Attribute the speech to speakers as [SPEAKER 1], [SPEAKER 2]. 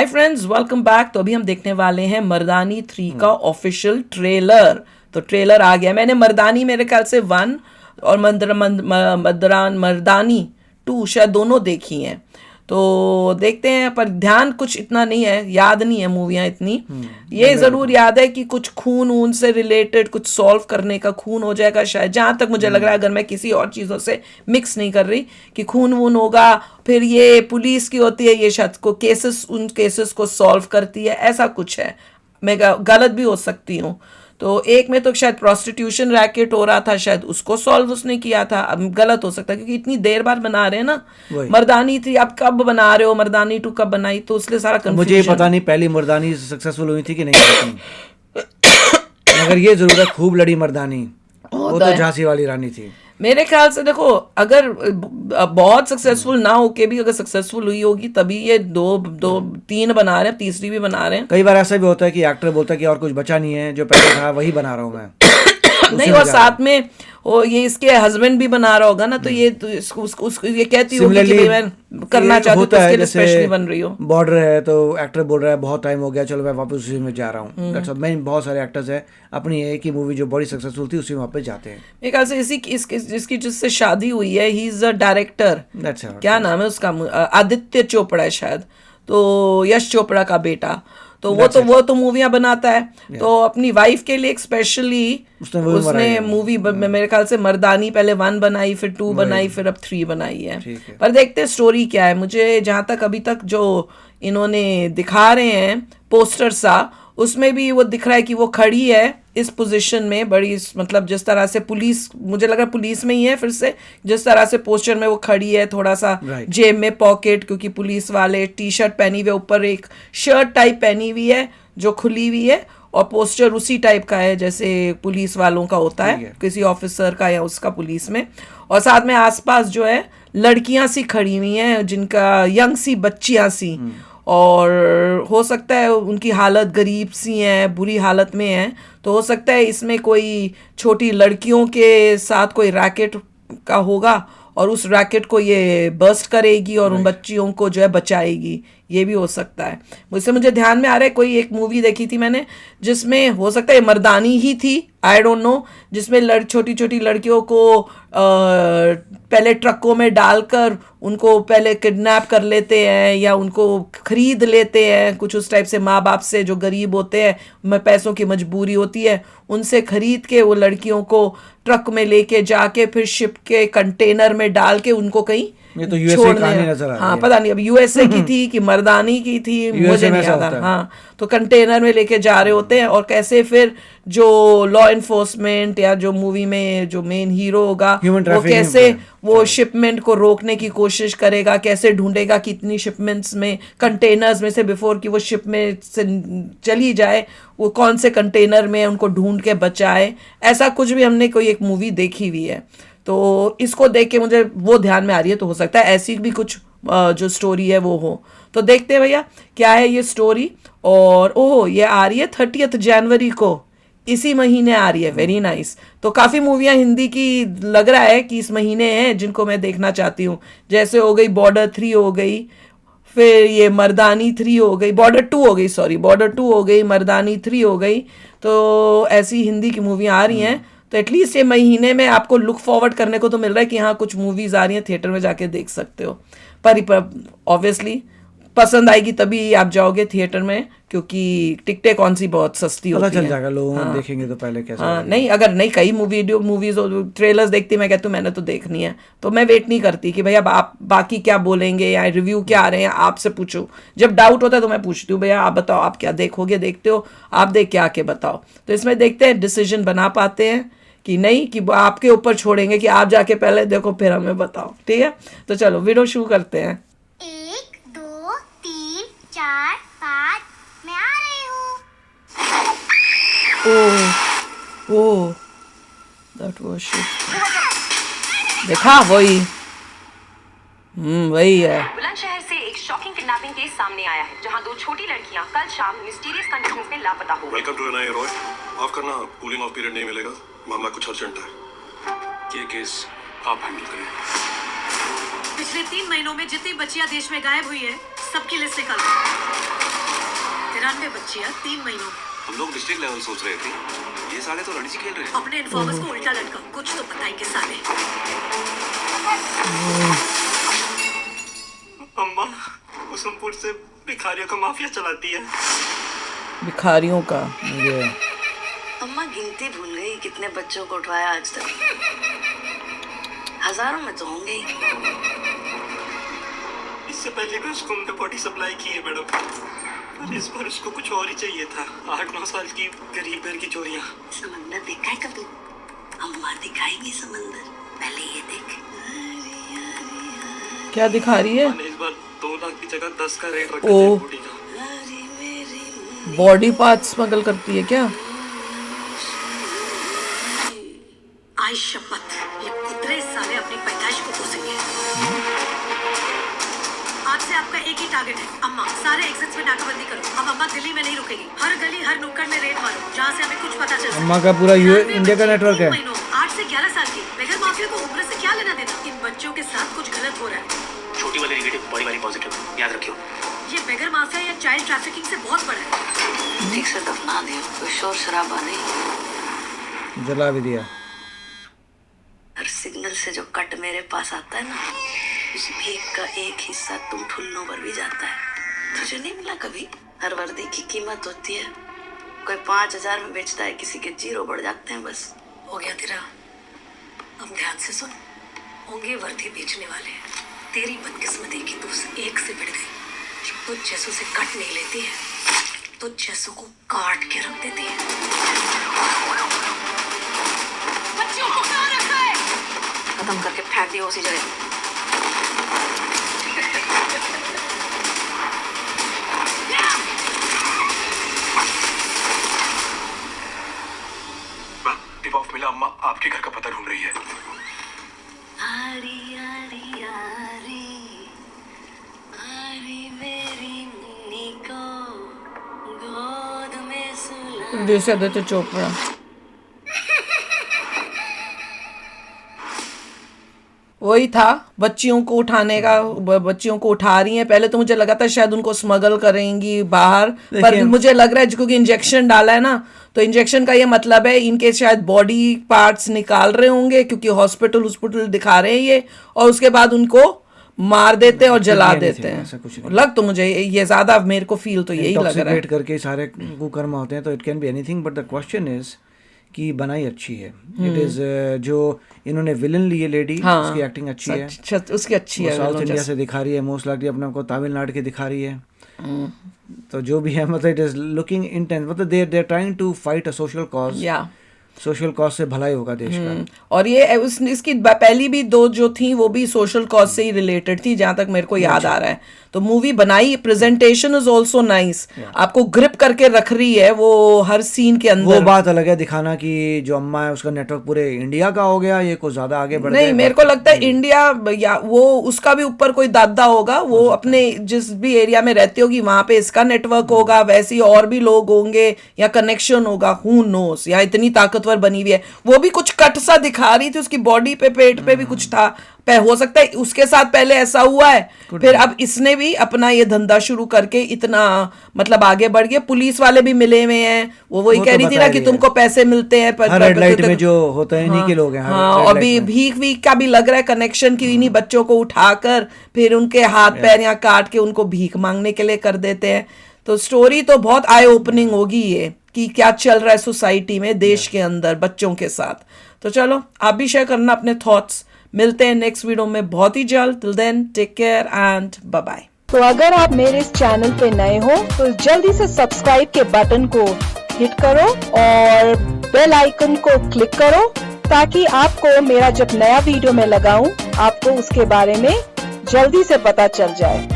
[SPEAKER 1] Hi friends, welcome back. तो अभी हम देखने वाले हैं मर्दानी 3 का ऑफिशियल ट्रेलर। तो ट्रेलर आ गया। मैंने मर्दानी मेरे ख्याल से 1 और मर्दानी 2 शायद दोनों देखी हैं। तो देखते हैं, पर ध्यान कुछ इतना नहीं है, याद नहीं है मूवियाँ इतनी। ये ज़रूर याद है कि कुछ खून वून से रिलेटेड कुछ सॉल्व करने का खून हो जाएगा शायद, जहाँ तक मुझे लग रहा है, अगर मैं किसी और चीज़ों से मिक्स नहीं कर रही, कि खून वून होगा। फिर ये पुलिस की होती है, ये शायद को केसेस, उन केसेस को सॉल्व करती है, ऐसा कुछ है। मैं गलत भी हो सकती हूँ। तो एक में तो शायद प्रोस्टिट्यूशन रैकेट हो रहा था, शायद उसको सॉल्व उसने किया था। अब गलत हो सकता है क्योंकि इतनी देर बाद बना रहे हैं ना। मर्दानी 3 आप कब बना रहे हो, मर्दानी 2 कब बनाई, तो इसलिए सारा
[SPEAKER 2] मुझे ये पता नहीं पहली मर्दानी सक्सेसफुल हुई थी कि नहीं मगर ये जरूर है खूब लड़ी मर्दानी, वो तो झांसी वाली रानी थी
[SPEAKER 1] मेरे ख्याल से। देखो, अगर बहुत सक्सेसफुल ना होके भी अगर सक्सेसफुल हुई होगी तभी ये 3 बना रहे हैं, तीसरी भी बना रहे हैं।
[SPEAKER 2] कई बार ऐसा भी होता है कि एक्टर बोलता है कि और कुछ बचा नहीं है, जो पहले था वही बना रहा हूँ मैं
[SPEAKER 1] नहीं, और साथ में वो ये इसके हस्बैंड भी बना रहा होगा ना, तो ये तो उसको ये कहती होगी कि मैं करना चाहती हूँ, तो इसके लिए स्पेशली बन रही हो।
[SPEAKER 2] बॉर्डर है तो एक्टर बोल रहा है बहुत टाइम हो गया, चलो मैं वापस उसी में जा रहा हूँ। That's all. मैं बहुत सारे एक्टर्स हैं अपनी एक ही मूवी जो बड़ी सक्सेसफुल थी उसी में वापस जाते हैं।
[SPEAKER 1] मेरे ख्याल से जिसकी जिससे शादी हुई है, ही इज अ डायरेक्टर। क्या नाम है उसका? आदित्य चोपड़ा है शायद, तो यश चोपड़ा का बेटा। तो वो तो मूवियां बनाता है। तो अपनी वाइफ के लिए स्पेशली उसने मूवी मेरे ख्याल से मर्दानी पहले 1 बनाई, फिर 2 बनाई, फिर अब 3 बनाई है। पर देखते हैं स्टोरी क्या है। मुझे जहां तक अभी तक जो इन्होंने दिखा रहे हैं पोस्टर सा, उसमें भी वो दिख रहा है कि वो खड़ी है इस पोजीशन में, बड़ी, मतलब जिस तरह से पुलिस, मुझे लग रहा है पुलिस में ही है फिर से, जिस तरह से पोस्टर में वो खड़ी है, थोड़ा सा जेब में पॉकेट, क्योंकि पुलिस वाले टी शर्ट पहनी हुई है, ऊपर एक शर्ट टाइप पहनी हुई है जो खुली हुई है, और पोस्टर उसी टाइप का है जैसे पुलिस वालों का होता है, किसी ऑफिसर का या उसका पुलिस में। और साथ में आसपास जो है लड़कियां सी खड़ी हुई हैं, जिनका यंग सी बच्चियां सी, और हो सकता है उनकी हालत गरीब सी हैं, बुरी हालत में हैं। तो हो सकता है इसमें कोई छोटी लड़कियों के साथ कोई रैकेट का होगा, और उस रैकेट को ये बर्स्ट करेगी और उन बच्चियों को जो है बचाएगी। ये भी हो सकता है। मुझे ध्यान में आ रहा है, कोई एक मूवी देखी थी मैंने जिसमें हो सकता है मर्दानी ही थी, आई डोंट नो, जिसमें छोटी छोटी लड़कियों को पहले ट्रकों में डालकर उनको पहले किडनैप कर लेते हैं या उनको खरीद लेते हैं, कुछ उस टाइप से। माँ बाप से जो गरीब होते हैं, पैसों की मजबूरी होती है, उनसे खरीद के वो लड़कियों को ट्रक में लेके जाके फिर शिप के कंटेनर में डाल के उनको कहीं
[SPEAKER 2] ये तो यूएसए की कहानी नजर आ रही है।
[SPEAKER 1] हाँ, पता नहीं अब यूएसए की थी कि मर्दानी की थी, मुझे नहीं याद। हाँ, तो कंटेनर में लेके जा रहे होते हैं, और कैसे फिर जो लॉ एनफोर्समेंट या जो मूवी में जो मेन हीरो होगा वो कैसे वो शिपमेंट को रोकने की कोशिश करेगा, कैसे ढूंढेगा कि इतनी शिपमेंट्स में, कंटेनर्स में से, बिफोर कि वो शिप में से चली जाए, वो कौन से कंटेनर में उनको ढूंढ के बचाए। ऐसा कुछ भी हमने कोई एक मूवी देखी हुई है, तो इसको देख के मुझे वो ध्यान में आ रही है। तो हो सकता है ऐसी भी कुछ जो स्टोरी है वो हो। तो देखते हैं भैया क्या है ये स्टोरी। और ओह, ये आ रही है 30 जनवरी को, इसी महीने आ रही है। Very nice. तो काफ़ी मूवियाँ हिंदी की लग रहा है कि इस महीने हैं जिनको मैं देखना चाहती हूँ। जैसे हो गई बॉर्डर 3 हो गई, फिर ये मर्दानी 3 हो गई, बॉर्डर 2 हो गई, सॉरी बॉर्डर 2 हो गई, मर्दानी 3 हो गई। तो ऐसी हिंदी की मूवियाँ आ रही हैं। तो एटलीस्ट ये महीने में आपको लुक फॉरवर्ड करने को तो मिल रहा है कि हाँ कुछ मूवीज आ रही हैं, थिएटर में जाके देख सकते हो। पर ऑब्वियसली पसंद आएगी तभी आप जाओगे थिएटर में, क्योंकि टिकटें कौन सी बहुत सस्ती होती हैं।
[SPEAKER 2] पता चल जाएगा लोगों को, देखेंगे तो पहले कैसा।
[SPEAKER 1] हाँ, नहीं, अगर नहीं कई मूवीज ट्रेलर्स देखती, मैं कहती हूँ मैंने तो देखनी है, तो मैं वेट नहीं करती कि भैया आप बाकी क्या बोलेंगे या रिव्यू क्या आ रहे हैं, आपसे पूछूं। जब डाउट होता है तो मैं पूछती हूँ, भैया आप बताओ आप क्या देखोगे, देखते हो आप, देख के आके बताओ। तो इसमें देखते हैं डिसीजन बना पाते हैं कि नहीं, कि आपके ऊपर छोड़ेंगे कि आप जाके पहले देखो फिर हमें बताओ। ठीक है, तो चलो वीडियो शुरू करते हैं।
[SPEAKER 3] 1 2 3 4 5 मैं आ रही हूँ।
[SPEAKER 1] ओह, दैट वाज शिट। देखा, वही वही है।
[SPEAKER 4] बुलंदशहर से एक शॉकिंग किडनैपिंग केस सामने आया है, जहां 2 छोटी लड़कियां कल शाम मिस्टीरियस कंडीशंस में लापता हो गई।
[SPEAKER 5] Welcome to NIA Roy. माफ करना, कूलिंग ऑफ पीरियड नहीं मिलेगा, मामला कुछ अर्जेंट है। ये केस आप हैंडल करें।
[SPEAKER 6] पिछले 3 महीनों में जितनी बच्चियां देश में गायब हुई है, सबकी लिस्ट निकालो। 93 बच्चियां 3 महीनों में।
[SPEAKER 5] हम लोग डिस्ट्रिक्ट लेवल सोच रहे थे, ये साले तो रणजी खेल रहे हैं।
[SPEAKER 6] अपने इन्फॉर्मर्स को उल्टा लटकाओ, कुछ तो बताएंगे साले।
[SPEAKER 5] अम्मा उसमपुर से भिखारियों का माफिया चलाती है।
[SPEAKER 1] भिखारियों का
[SPEAKER 2] ये
[SPEAKER 6] अम्मा गिनती भूल गई कितने बच्चों को उठवाया आज तक। हजारों में तो होंगे ही।
[SPEAKER 5] इससे पहले भी उसको हमने बॉडी सप्लाई की है मैडम, पर इस बार उसको कुछ और ही चाहिए था। 8-9 साल की गरीब घर की चोरियां।
[SPEAKER 6] समंदर देखा है कभी? अम्मा दिखाएगी समंदर, पहले ये देख।
[SPEAKER 1] क्या दिखा रही है?
[SPEAKER 5] मैंने इस बार 2 लाख की जगह 10 का रेट रखा
[SPEAKER 1] ओ।
[SPEAKER 5] है बॉडी का।
[SPEAKER 1] बॉडी पार्ट स्मगल करती है क्या?
[SPEAKER 6] आई शपथ, ये कुतरे साले अपनी पैदाइश को कोसेंगे। आज से आपका एक ही टारगेट है, अम्मा। सारे एग्जिट्स में नाकाबंदी करो। अब अम्मा दिल्ली में नहीं रुकेगी, हर गली हर नुक्कड़ में रेड मारो, जहाँ से हमें कुछ पता चल सके।
[SPEAKER 2] अम्मा का पूरा इंडिया का नेटवर्क है।
[SPEAKER 6] 8 से 11 साल की बेघर माफिया को उम्र से क्या लेना देना? इन बच्चों के साथ कुछ गलत हो रहा है।
[SPEAKER 5] छोटी वाली नेगेटिव, बड़ी वाली पॉजिटिव, याद रखियो।
[SPEAKER 6] ये बेघर माफिया या चाइल्ड ट्रैफिकिंग से बहुत बड़ा है। ठीक से दफना दियो, कोई शोर शराबा नहीं।
[SPEAKER 2] जला भी दिया।
[SPEAKER 6] हर सिग्नल से जो कट मेरे पास आता है ना, उस भीख का एक हिस्सा तुम ठुल्लों पर भी जाता है। तुझे नहीं मिला कभी? हर वर्दी की कीमत होती है, कोई 5000 में बेचता है, किसी के 0 बढ़ जाते हैं। बस हो गया तेरा। अब ध्यान से सुन, होंगे वर्दी बेचने वाले। तेरी बदकिस्मती की तू एक से बढ़ गई। तुझ जैसों से कट नहीं लेती है, तुझ जैसों को काट के रख देती है। बच्चियों को कहाँ रखा है? खत्म करके फेंक दिया उसी जगह।
[SPEAKER 5] टिप ऑफ मिला, अम्मा आपके घर का पता ढूंढ रही है।
[SPEAKER 6] आरी आरी आरी आरी मेरी मुन्नी को गोद में सुला।
[SPEAKER 1] प्रोड्यूसर आदित्य चोपड़ा। वही था, बच्चियों को उठाने का, बच्चियों को उठा रही हैं। पहले तो मुझे लगा था शायद उनको स्मगल करेंगी बाहर, पर मुझे लग रहा है क्योंकि इंजेक्शन डाला है ना, तो इंजेक्शन का ये मतलब है इनके शायद बॉडी पार्ट्स निकाल रहे होंगे, क्योंकि हॉस्पिटल दिखा रहे हैं ये, और उसके बाद उनको मार देते हैं और जला देते हैं। लग तो मुझे ये ज्यादा, मेरे को फील तो यही लग रहा है।
[SPEAKER 2] इंटॉक्सिकेट करके सारे कुकर्म होते हैं, तो it can be anything, but the question is कि बनाई अच्छी है। इट इज जो इन्होंने विलन ली है लेडी, उसकी एक्टिंग अच्छी है,
[SPEAKER 1] उसकी अच्छी है।
[SPEAKER 2] साउथ इंडिया से दिखा रही है, मोस्ट लाइकली अपने को तमिलनाडु के दिखा रही है। तो जो भी है, मतलब इट इज लुकिंग इंटेंस, मतलब they are trying to fight a social cause. Social cause से भलाई होगा देश का।
[SPEAKER 1] और ये इसकी पहली भी 2 जो थी वो भी सोशल कॉज से ही रिलेटेड थी, जहां तक मेरे को याद आ रहा है। तो मूवी बनाई, प्रेजेंटेशन इज आल्सो नाइस, आपको ग्रिप करके रख रही है वो हर सीन के अंदर।
[SPEAKER 2] वो बात अलग है दिखाना कि जो अम्मा है उसका नेटवर्क पूरे इंडिया का हो गया, ये कुछ ज्यादा आगे बढ़
[SPEAKER 1] नहीं, मेरे को लगता है इंडिया या वो उसका भी ऊपर कोई दादा होगा, वो अपने जिस भी एरिया में रहती होगी वहां पे इसका नेटवर्क होगा, वैसे ही और भी लोग होंगे या कनेक्शन होगा, हू नोस। या इतनी ताकतवर बनी हुई है, वो भी कुछ कट सा दिखा रही थी, उसकी बॉडी पे, पेट पे भी कुछ था। हो सकता है उसके साथ पहले ऐसा हुआ है, फिर अब इसने भी अपना ये धंधा शुरू करके इतना मतलब आगे बढ़ गया। पुलिस वाले भी मिले हुए हैं, वो वही कह रही थी ना कि तुमको पैसे मिलते हैं,
[SPEAKER 2] हर रेड लाइट में जो होता है इन्हीं के लोग हैं।
[SPEAKER 1] हाँ, और भी भीख वीख का भी लग रहा है कनेक्शन की, इन्हीं बच्चों को उठाकर फिर उनके हाथ पैर यहाँ काट के उनको भीख मांगने के लिए कर देते हैं। तो स्टोरी तो बहुत आई ओपनिंग होगी ये, कि क्या चल रहा है सोसाइटी में, देश के अंदर बच्चों के साथ। तो चलो आप भी शेयर करना अपने थॉट्स। मिलते हैं नेक्स्ट वीडियो में बहुत ही जल्द। Till then take care and bye bye.
[SPEAKER 7] तो अगर आप मेरे इस चैनल पे नए हो तो जल्दी से सब्सक्राइब के बटन को हिट करो और बेल आइकन को क्लिक करो, ताकि आपको मेरा जब नया वीडियो मैं लगाऊं आपको उसके बारे में जल्दी से पता चल जाए।